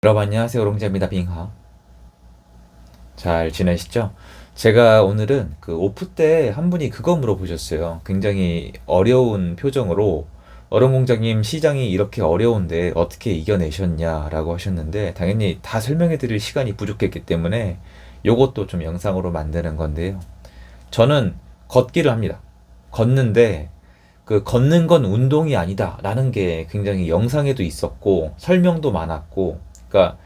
여러분 안녕하세요. 롱자입니다. 빙하. 잘 지내시죠? 제가 오늘은 그 오프 때 한 분이 그거 물어보셨어요. 굉장히 어려운 표정으로 얼음공장님 시장이 이렇게 어려운데 어떻게 이겨내셨냐라고 하셨는데 당연히 다 설명해 드릴 시간이 부족했기 때문에 요것도 좀 영상으로 만드는 건데요. 저는 걷기를 합니다. 걷는데 그 걷는 건 운동이 아니다라는 게 굉장히 영상에도 있었고 설명도 많았고, 그러니까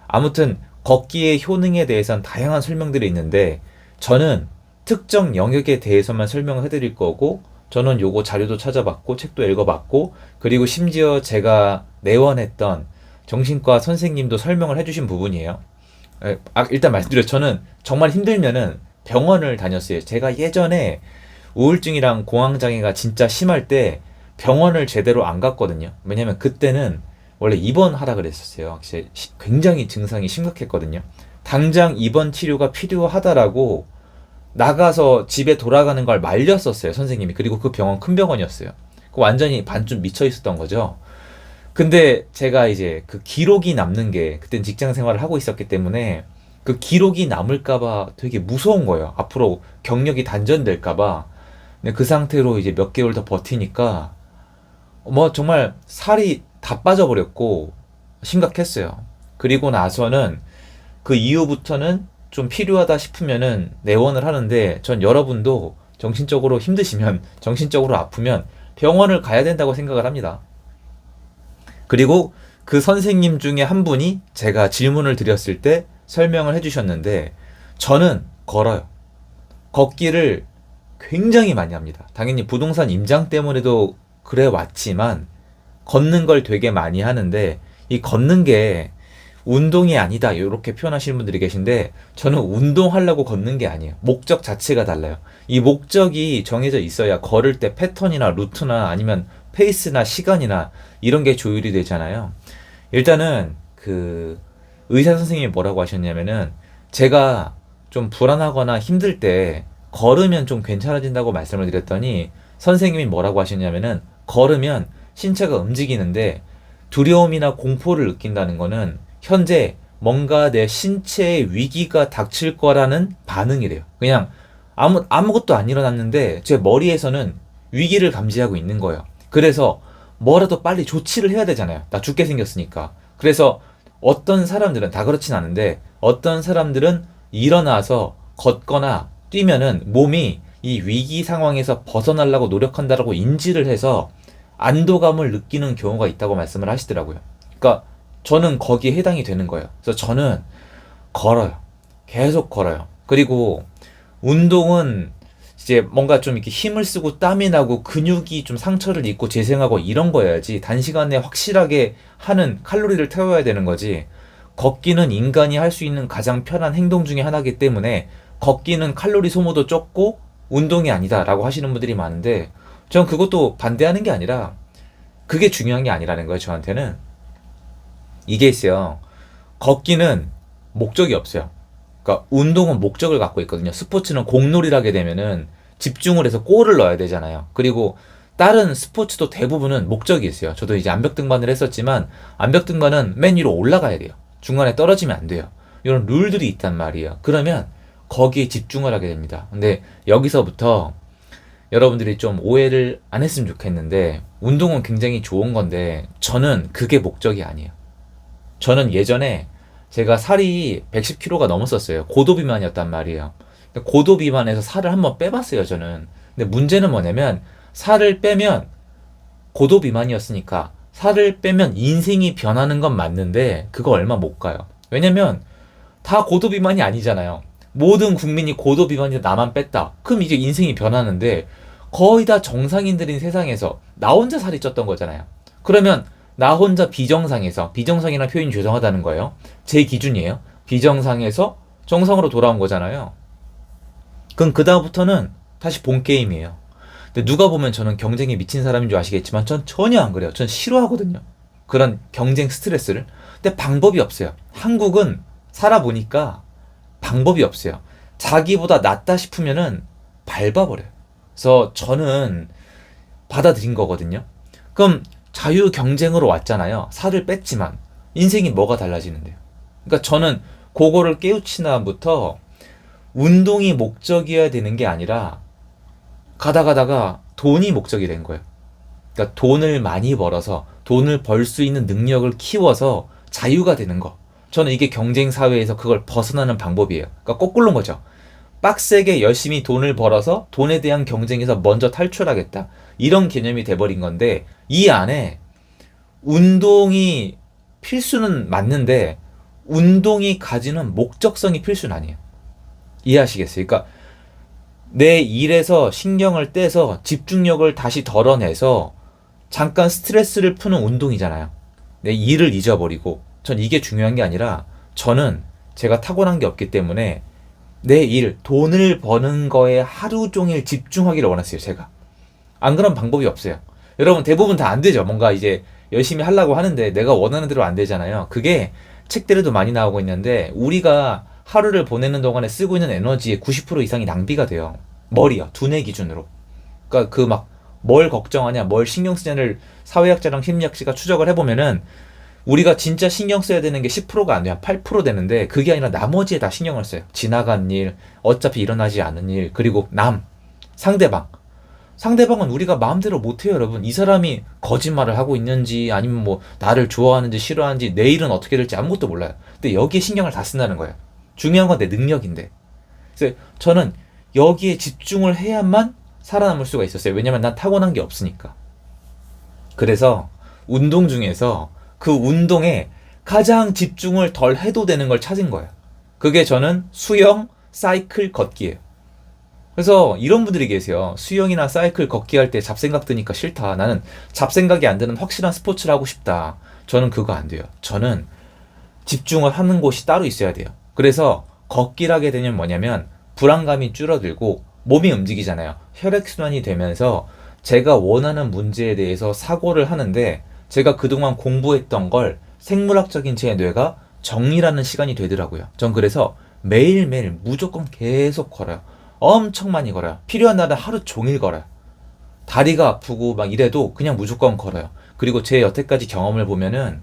아무튼 걷기의 효능에 대해서는 다양한 설명들이 있는데 저는 특정 영역에 대해서만 설명을 해드릴 거고, 저는 요거 자료도 찾아봤고 책도 읽어봤고, 그리고 심지어 제가 내원했던 정신과 선생님도 설명을 해주신 부분이에요. 일단 말씀드려, 저는 정말 힘들면은 병원을 다녔어요. 제가 예전에 우울증이랑 공황장애가 진짜 심할 때 병원을 제대로 안 갔거든요. 왜냐면 그때는 원래 입원하라 그랬었어요. 굉장히 증상이 심각했거든요. 당장 입원 치료가 필요하다라고 나가서 집에 돌아가는 걸 말렸었어요, 선생님이. 그리고 그 병원 큰 병원이었어요. 완전히 반쯤 미쳐 있었던 거죠. 근데 제가 이제 그 기록이 남는 게, 그땐 직장 생활을 하고 있었기 때문에 그 기록이 남을까봐 되게 무서운 거예요. 앞으로 경력이 단전될까봐. 근데 그 상태로 이제 몇 개월 더 버티니까 뭐 정말 살이 다 빠져버렸고 심각했어요. 그리고 나서는 그 이후부터는 좀 필요하다 싶으면은 내원을 하는데, 전 여러분도 정신적으로 힘드시면, 정신적으로 아프면 병원을 가야 된다고 생각을 합니다. 그리고 그 선생님 중에 한 분이 제가 질문을 드렸을 때 설명을 해주셨는데, 저는 걸어요. 걷기를 굉장히 많이 합니다. 당연히 부동산 임장 때문에도 그래 왔지만 걷는 걸 되게 많이 하는데, 이 걷는 게 운동이 아니다 이렇게 표현하시는 분들이 계신데, 저는 운동하려고 걷는 게 아니에요. 목적 자체가 달라요. 이 목적이 정해져 있어야 걸을 때 패턴이나 루트나 아니면 페이스나 시간이나 이런 게 조율이 되잖아요. 일단은 그 의사 선생님이 뭐라고 하셨냐면은, 제가 좀 불안하거나 힘들 때 걸으면 좀 괜찮아진다고 말씀을 드렸더니 선생님이 뭐라고 하셨냐면은, 걸으면 신체가 움직이는데 두려움이나 공포를 느낀다는 거는 현재 뭔가 내 신체에 위기가 닥칠 거라는 반응이래요. 그냥 아무것도 안 일어났는데 제 머리에서는 위기를 감지하고 있는 거예요. 그래서 뭐라도 빨리 조치를 해야 되잖아요. 나 죽게 생겼으니까. 그래서 어떤 사람들은, 다 그렇진 않은데 어떤 사람들은 일어나서 걷거나 뛰면은 몸이 이 위기 상황에서 벗어나려고 노력한다라고 인지를 해서 안도감을 느끼는 경우가 있다고 말씀을 하시더라고요. 그러니까 저는 거기에 해당이 되는 거예요. 그래서 저는 걸어요. 계속 걸어요. 그리고 운동은 이제 뭔가 좀 이렇게 힘을 쓰고 땀이 나고 근육이 좀 상처를 입고 재생하고 이런 거여야지, 단시간에 확실하게 하는 칼로리를 태워야 되는 거지. 걷기는 인간이 할 수 있는 가장 편한 행동 중에 하나이기 때문에 걷기는 칼로리 소모도 적고 운동이 아니다라고 하시는 분들이 많은데, 전 그것도 반대하는 게 아니라 그게 중요한 게 아니라는 거예요. 저한테는 이게 있어요. 걷기는 목적이 없어요. 그러니까 운동은 목적을 갖고 있거든요. 스포츠는 공놀이를 하게 되면은 집중을 해서 골을 넣어야 되잖아요. 그리고 다른 스포츠도 대부분은 목적이 있어요. 저도 이제 암벽 등반을 했었지만 암벽 등반은 맨 위로 올라가야 돼요. 중간에 떨어지면 안 돼요. 이런 룰들이 있단 말이에요. 그러면 거기에 집중을 하게 됩니다. 근데 여기서부터 여러분들이 좀 오해를 안 했으면 좋겠는데, 운동은 굉장히 좋은 건데 저는 그게 목적이 아니에요. 저는 예전에 제가 살이 110kg가 넘었었어요. 고도비만이었단 말이에요. 고도비만에서 살을 한번 빼봤어요, 저는. 근데 문제는 뭐냐면, 살을 빼면 고도비만이었으니까 살을 빼면 인생이 변하는 건 맞는데 그거 얼마 못 가요. 왜냐면 다 고도비만이 아니잖아요. 모든 국민이 고도비만인데 나만 뺐다. 그럼 이제 인생이 변하는데 거의 다 정상인들인 세상에서 나 혼자 살이 쪘던 거잖아요. 그러면 나 혼자 비정상이라는 표현이 죄송하다는 거예요. 제 기준이에요. 비정상에서 정상으로 돌아온 거잖아요. 그럼 그다음부터는 다시 본 게임이에요. 근데 누가 보면 저는 경쟁에 미친 사람인 줄 아시겠지만 전 전혀 안 그래요. 전 싫어하거든요. 그런 경쟁 스트레스를. 근데 방법이 없어요. 한국은 살아보니까 방법이 없어요. 자기보다 낫다 싶으면은 밟아버려요. 그래서 저는 받아들인 거거든요. 그럼 자유 경쟁으로 왔잖아요. 살을 뺐지만 인생이 뭐가 달라지는데요? 그러니까 저는 그거를 깨우친 다음부터 운동이 목적이어야 되는 게 아니라 가다가 돈이 목적이 된 거예요. 그러니까 돈을 많이 벌어서 돈을 벌 수 있는 능력을 키워서 자유가 되는 거. 저는 이게 경쟁 사회에서 그걸 벗어나는 방법이에요. 그러니까 거꾸로인 거죠. 빡세게 열심히 돈을 벌어서 돈에 대한 경쟁에서 먼저 탈출하겠다. 이런 개념이 돼버린 건데 이 안에 운동이 필수는 맞는데 운동이 가지는 목적성이 필수는 아니에요. 이해하시겠어요? 그러니까 내 일에서 신경을 떼서 집중력을 다시 덜어내서 잠깐 스트레스를 푸는 운동이잖아요. 내 일을 잊어버리고. 전 이게 중요한 게 아니라 저는 제가 타고난 게 없기 때문에 내 일, 돈을 버는 거에 하루 종일 집중하기를 원했어요, 제가. 안 그런 방법이 없어요. 여러분 대부분 다 안 되죠. 뭔가 이제 열심히 하려고 하는데 내가 원하는 대로 안 되잖아요. 그게 책들에도 많이 나오고 있는데 우리가 하루를 보내는 동안에 쓰고 있는 에너지의 90% 이상이 낭비가 돼요. 머리요. 두뇌 기준으로. 그러니까 그 막 뭘 걱정하냐, 뭘 신경 쓰냐를 사회학자랑 심리학자가 추적을 해보면은 우리가 진짜 신경 써야 되는 게 10%가 안 돼요. 8% 되는데 그게 아니라 나머지에 다 신경을 써요. 지나간 일, 어차피 일어나지 않은 일, 그리고 상대방. 상대방은 우리가 마음대로 못해요, 여러분. 이 사람이 거짓말을 하고 있는지 아니면 뭐 나를 좋아하는지 싫어하는지 내일은 어떻게 될지 아무것도 몰라요. 근데 여기에 신경을 다 쓴다는 거예요. 중요한 건 내 능력인데. 그래서 저는 여기에 집중을 해야만 살아남을 수가 있었어요. 왜냐면 난 타고난 게 없으니까. 그래서 운동 중에서 그 운동에 가장 집중을 덜 해도 되는 걸 찾은 거예요. 그게 저는 수영, 사이클, 걷기예요. 그래서 이런 분들이 계세요. 수영이나 사이클 걷기 할 때 잡생각 드니까 싫다. 나는 잡생각이 안 드는 확실한 스포츠를 하고 싶다. 저는 그거 안 돼요. 저는 집중을 하는 곳이 따로 있어야 돼요. 그래서 걷기를 하게 되면 뭐냐면 불안감이 줄어들고 몸이 움직이잖아요. 혈액순환이 되면서 제가 원하는 문제에 대해서 사고를 하는데 제가 그동안 공부했던 걸 생물학적인 제 뇌가 정리라는 시간이 되더라고요. 전 그래서 매일매일 무조건 계속 걸어요. 엄청 많이 걸어요. 필요한 날은 하루 종일 걸어요. 다리가 아프고 막 이래도 그냥 무조건 걸어요. 그리고 제 여태까지 경험을 보면은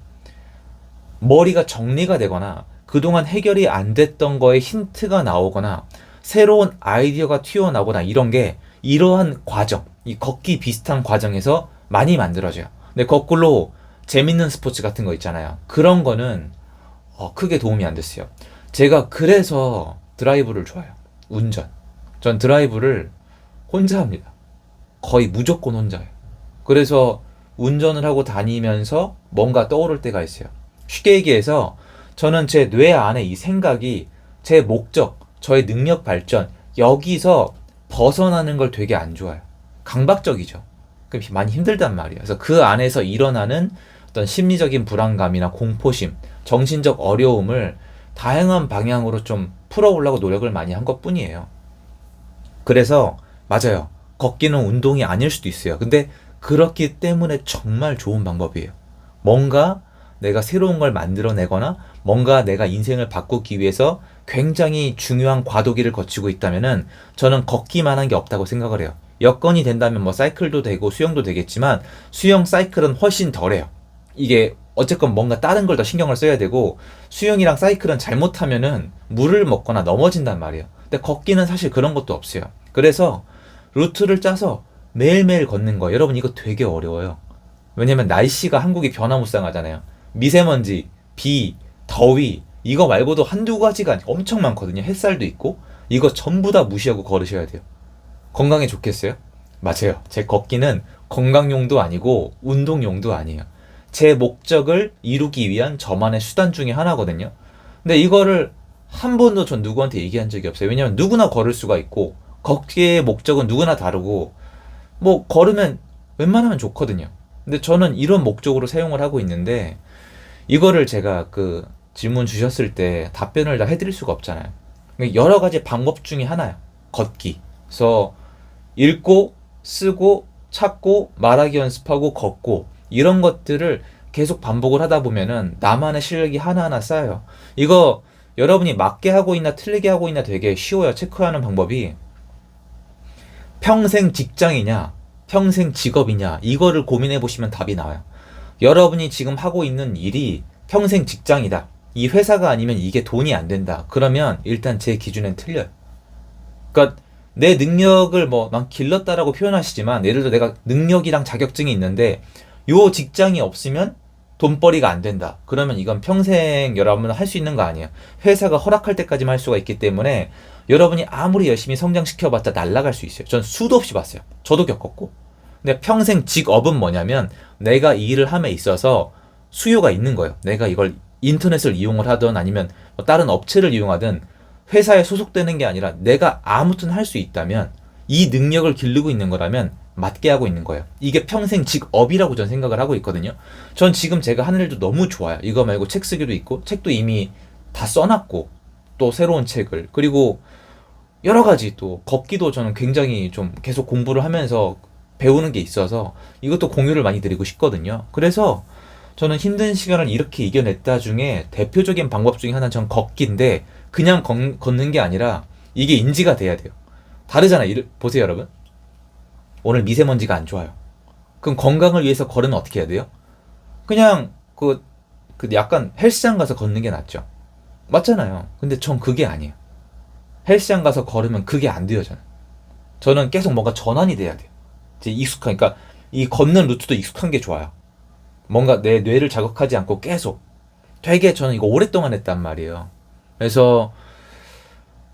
머리가 정리가 되거나 그동안 해결이 안 됐던 거에 힌트가 나오거나 새로운 아이디어가 튀어나오거나 이런 게 이러한 과정, 이 걷기 비슷한 과정에서 많이 만들어져요. 근데 거꾸로 재밌는 스포츠 같은 거 있잖아요. 그런 거는 크게 도움이 안 됐어요. 제가 그래서 드라이브를 좋아해요. 운전. 전 드라이브를 혼자 합니다. 거의 무조건 혼자 해요. 그래서 운전을 하고 다니면서 뭔가 떠오를 때가 있어요. 쉽게 얘기해서 저는 제 뇌 안에 이 생각이 제 목적, 저의 능력 발전, 여기서 벗어나는 걸 되게 안 좋아해요. 강박적이죠. 그럼 많이 힘들단 말이에요. 그래서 그 안에서 일어나는 어떤 심리적인 불안감이나 공포심, 정신적 어려움을 다양한 방향으로 좀 풀어오려고 노력을 많이 한 것 뿐이에요. 그래서 맞아요. 걷기는 운동이 아닐 수도 있어요. 근데 그렇기 때문에 정말 좋은 방법이에요. 뭔가 내가 새로운 걸 만들어내거나 뭔가 내가 인생을 바꾸기 위해서 굉장히 중요한 과도기를 거치고 있다면은 저는 걷기만 한 게 없다고 생각을 해요. 여건이 된다면 뭐 사이클도 되고 수영도 되겠지만 수영 사이클은 훨씬 덜해요. 이게 어쨌건 뭔가 다른 걸 더 신경을 써야 되고 수영이랑 사이클은 잘못하면은 물을 먹거나 넘어진단 말이에요. 근데 걷기는 사실 그런 것도 없어요. 그래서 루트를 짜서 매일매일 걷는 거 여러분 이거 되게 어려워요. 왜냐면 날씨가 한국이 변화무쌍하잖아요. 미세먼지, 비, 더위 이거 말고도 한두 가지가 엄청 많거든요. 햇살도 있고 이거 전부 다 무시하고 걸으셔야 돼요. 건강에 좋겠어요? 맞아요. 제 걷기는 건강용도 아니고 운동용도 아니에요. 제 목적을 이루기 위한 저만의 수단 중에 하나거든요. 근데 이거를 한 번도 전 누구한테 얘기한 적이 없어요. 왜냐면 누구나 걸을 수가 있고 걷기의 목적은 누구나 다르고 뭐 걸으면 웬만하면 좋거든요. 근데 저는 이런 목적으로 사용을 하고 있는데 이거를 제가 그 질문 주셨을 때 답변을 다 해드릴 수가 없잖아요. 여러 가지 방법 중에 하나예요. 걷기. 그래서 읽고 쓰고 찾고 말하기 연습하고 걷고 이런 것들을 계속 반복을 하다 보면은 나만의 실력이 하나하나 쌓여요. 이거 여러분이 맞게 하고 있나 틀리게 하고 있나 되게 쉬워요. 체크하는 방법이 평생 직장이냐 평생 직업이냐 이거를 고민해 보시면 답이 나와요. 여러분이 지금 하고 있는 일이 평생 직장이다. 이 회사가 아니면 이게 돈이 안 된다. 그러면 일단 제 기준엔 틀려요. 그러니까 내 능력을 뭐 난 길렀다라고 표현하시지만 예를 들어 내가 능력이랑 자격증이 있는데 요 직장이 없으면 돈벌이가 안 된다. 그러면 이건 평생 여러분 할 수 있는 거 아니에요. 회사가 허락할 때까지만 할 수가 있기 때문에 여러분이 아무리 열심히 성장시켜봤자 날아갈 수 있어요. 전 수도 없이 봤어요. 저도 겪었고. 근데 평생 직업은 뭐냐면 내가 이 일을 함에 있어서 수요가 있는 거예요. 내가 이걸 인터넷을 이용을 하든 아니면 뭐 다른 업체를 이용하든 회사에 소속되는 게 아니라 내가 아무튼 할 수 있다면 이 능력을 기르고 있는 거라면 맞게 하고 있는 거예요. 이게 평생 직업이라고 전 생각을 하고 있거든요. 전 지금 제가 하는 일도 너무 좋아요. 이거 말고 책 쓰기도 있고 책도 이미 다 써놨고 또 새로운 책을 그리고 여러 가지 또 걷기도 저는 굉장히 좀 계속 공부를 하면서 배우는 게 있어서 이것도 공유를 많이 드리고 싶거든요. 그래서 저는 힘든 시간을 이렇게 이겨냈다 중에 대표적인 방법 중에 하나는 전 걷기인데 그냥 걷는 게 아니라 이게 인지가 돼야 돼요. 다르잖아요. 보세요, 여러분. 오늘 미세먼지가 안 좋아요. 그럼 건강을 위해서 걸으면 어떻게 해야 돼요? 그냥 그 약간 헬스장 가서 걷는 게 낫죠. 맞잖아요. 근데 전 그게 아니에요. 헬스장 가서 걸으면 그게 안 돼요, 저는 계속 뭔가 전환이 돼야 돼요. 이제 그러니까 이 걷는 루트도 익숙한 게 좋아요. 뭔가 내 뇌를 자극하지 않고 계속 되게 저는 이거 오랫동안 했단 말이에요. 그래서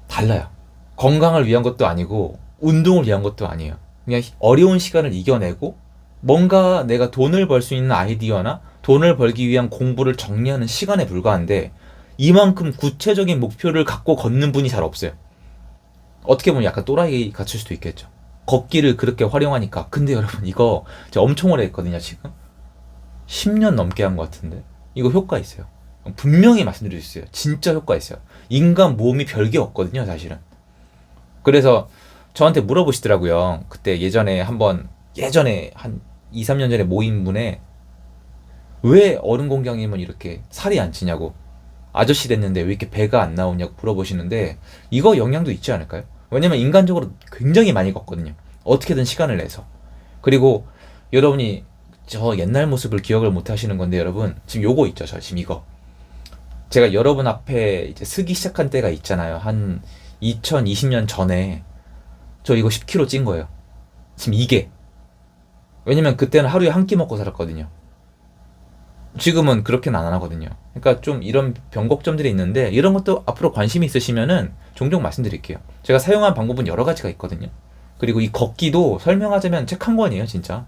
달라요. 건강을 위한 것도 아니고 운동을 위한 것도 아니에요. 그냥 어려운 시간을 이겨내고 뭔가 내가 돈을 벌 수 있는 아이디어나 돈을 벌기 위한 공부를 정리하는 시간에 불과한데 이만큼 구체적인 목표를 갖고 걷는 분이 잘 없어요. 어떻게 보면 약간 또라이 같을 수도 있겠죠. 걷기를 그렇게 활용하니까. 근데 여러분 이거 제가 엄청 오래 했거든요. 지금 10년 넘게 한 것 같은데 이거 효과 있어요. 분명히 말씀드릴 수 있어요. 진짜 효과 있어요. 인간 몸이 별게 없거든요, 사실은. 그래서 저한테 물어보시더라고요. 그때 예전에 한 2, 3년 전에 모인 분에 왜 어른 공경이면 이렇게 살이 안 찌냐고 아저씨 됐는데 왜 이렇게 배가 안 나오냐고 물어보시는데 이거 영향도 있지 않을까요? 왜냐면 인간적으로 굉장히 많이 걷거든요. 어떻게든 시간을 내서. 그리고 여러분이 저 옛날 모습을 기억을 못 하시는 건데 여러분 지금 요거 있죠. 저 지금 이거. 제가 여러분 앞에 이제 쓰기 시작한 때가 있잖아요. 한 2020년 전에 저 이거 10kg 찐 거예요. 지금 이게. 왜냐면 그때는 하루에 한 끼 먹고 살았거든요. 지금은 그렇게는 안 하거든요. 그러니까 좀 이런 변곡점들이 있는데 이런 것도 앞으로 관심이 있으시면은 종종 말씀드릴게요. 제가 사용한 방법은 여러 가지가 있거든요. 그리고 이 걷기도 설명하자면 책 한 권이에요, 진짜.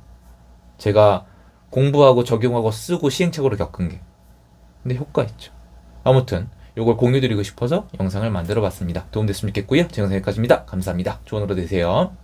제가 공부하고 적용하고 쓰고 시행착오를 겪은 게. 근데 효과 있죠. 아무튼 요걸 공유드리고 싶어서 영상을 만들어 봤습니다. 도움됐으면 좋겠고요. 제 영상 여기까지입니다. 감사합니다. 좋은 하루 되세요.